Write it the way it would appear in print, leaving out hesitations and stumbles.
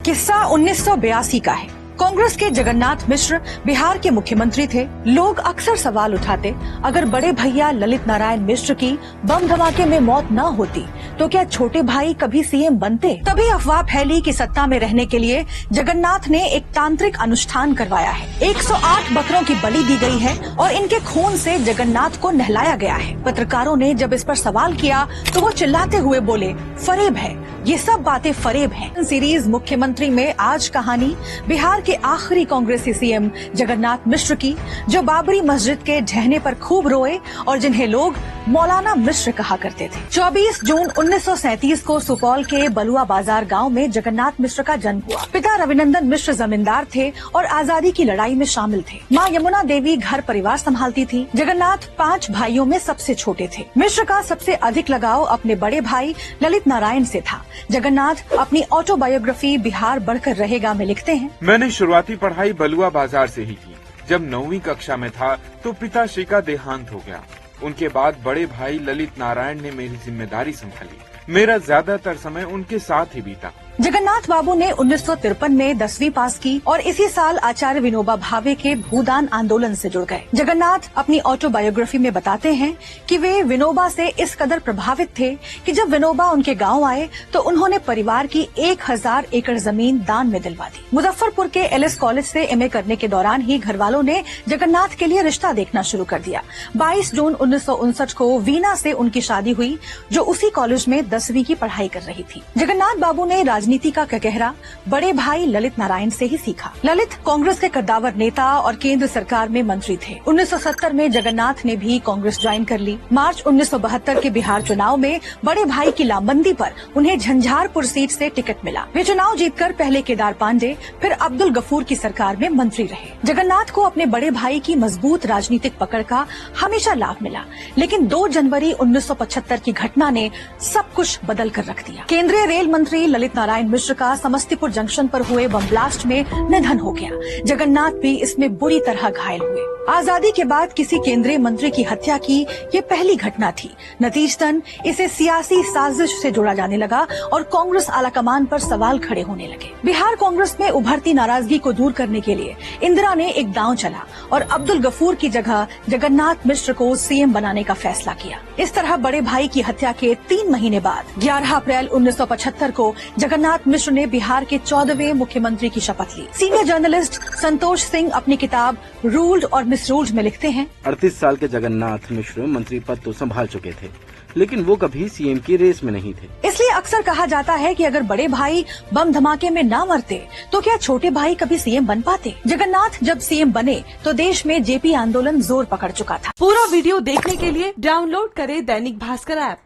किस्सा 1982 का है। कांग्रेस के जगन्नाथ मिश्र बिहार के मुख्यमंत्री थे। लोग अक्सर सवाल उठाते, अगर बड़े भैया ललित नारायण मिश्र की बम धमाके में मौत न होती तो क्या छोटे भाई कभी सीएम बनते। तभी अफवाह फैली कि सत्ता में रहने के लिए जगन्नाथ ने एक तांत्रिक अनुष्ठान करवाया है। 108 बकरों की बलि दी गई है और इनके खून से जगन्नाथ को नहलाया गया है। पत्रकारों ने जब इस पर सवाल किया तो वो चिल्लाते हुए बोले, फरेब है, ये सब बातें फरेब हैं। सीरीज मुख्यमंत्री में आज कहानी बिहार के आखिरी कांग्रेसी सीएम जगन्नाथ मिश्र की, जो बाबरी मस्जिद के ढहने पर खूब रोए और जिन्हें लोग मौलाना मिश्र कहा करते थे। 24 जून 1937 को सुपौल के बलुआ बाजार गांव में जगन्नाथ मिश्र का जन्म हुआ। पिता रविनंदन मिश्र जमींदार थे और आजादी की लड़ाई में शामिल थे। मां यमुना देवी घर परिवार संभालती थी। जगन्नाथ 5 भाइयों में सबसे छोटे थे। मिश्र का सबसे अधिक लगाव अपने बड़े भाई ललित नारायण से था। जगन्नाथ अपनी ऑटोबायोग्राफी बिहार बढ़कर रहेगा में लिखते हैं, मैंने शुरुआती पढ़ाई बलुआ बाजार से ही की। जब 9वीं कक्षा में था तो पिताश्री का देहांत हो गया। उनके बाद बड़े भाई ललित नारायण ने मेरी जिम्मेदारी संभाली। मेरा ज्यादातर समय उनके साथ ही बीता। जगन्नाथ बाबू ने 1953 में 10वीं पास की और इसी साल आचार्य विनोबा भावे के भूदान आंदोलन से जुड़ गए। जगन्नाथ अपनी ऑटोबायोग्राफी में बताते हैं कि वे विनोबा से इस कदर प्रभावित थे कि जब विनोबा उनके गांव आए तो उन्होंने परिवार की 1000 एकड़ जमीन दान में दिलवा दी। मुजफ्फरपुर के एलएस कॉलेज से एमए करने के दौरान ही घर वालों ने जगन्नाथ के लिए रिश्ता देखना शुरू कर दिया। 22 जून 1959 को वीना से उनकी शादी हुई, जो उसी कॉलेज में 10वीं की पढ़ाई कर रही थी। जगन्नाथ बाबू ने राजनीति का कहरा बड़े भाई ललित नारायण से ही सीखा। ललित कांग्रेस के कद्दावर नेता और केंद्र सरकार में मंत्री थे। 1970 में जगन्नाथ ने भी कांग्रेस ज्वाइन कर ली। मार्च 1972 के बिहार चुनाव में बड़े भाई की लामबंदी पर उन्हें झंझारपुर सीट से टिकट मिला। वे चुनाव जीतकर पहले केदार पांडे फिर अब्दुल गफूर की सरकार में मंत्री रहे। जगन्नाथ को अपने बड़े भाई की मजबूत राजनीतिक पकड़ का हमेशा लाभ मिला, लेकिन 2 जनवरी 1975 की घटना ने सब कुछ बदल कर रख दिया। केंद्रीय रेल मंत्री ललित नारायण मिश्र का समस्तीपुर जंक्शन पर हुए बम ब्लास्ट में निधन हो गया। जगन्नाथ भी इसमें बुरी तरह घायल हुए। आजादी के बाद किसी केंद्रीय मंत्री की हत्या की ये पहली घटना थी। नतीजतन इसे सियासी साजिश से जोड़ा जाने लगा और कांग्रेस आलाकमान पर सवाल खड़े होने लगे। बिहार कांग्रेस में उभरती नाराजगी को दूर करने के लिए इंदिरा ने एक दांव चला और अब्दुल गफूर की जगह जगन्नाथ मिश्र को सीएम बनाने का फैसला किया। इस तरह बड़े भाई की हत्या के 3 महीने बाद 11 अप्रैल 1975 को जगन्नाथ मिश्र ने बिहार के 14वें मुख्यमंत्री की शपथ ली। सीनियर जर्नलिस्ट संतोष सिंह अपनी किताब रूल्ड और मिसरूल्ड में लिखते हैं, 38 साल के जगन्नाथ मिश्र मंत्री पद तो संभाल चुके थे, लेकिन वो कभी सीएम की रेस में नहीं थे। इसलिए अक्सर कहा जाता है कि अगर बड़े भाई बम धमाके में ना मरते तो क्या छोटे भाई कभी सीएम बन पाते। जगन्नाथ जब सीएम बने तो देश में जेपी आंदोलन जोर पकड़ चुका था। पूरा वीडियो देखने के लिए डाउनलोड करें दैनिक भास्कर ऐप।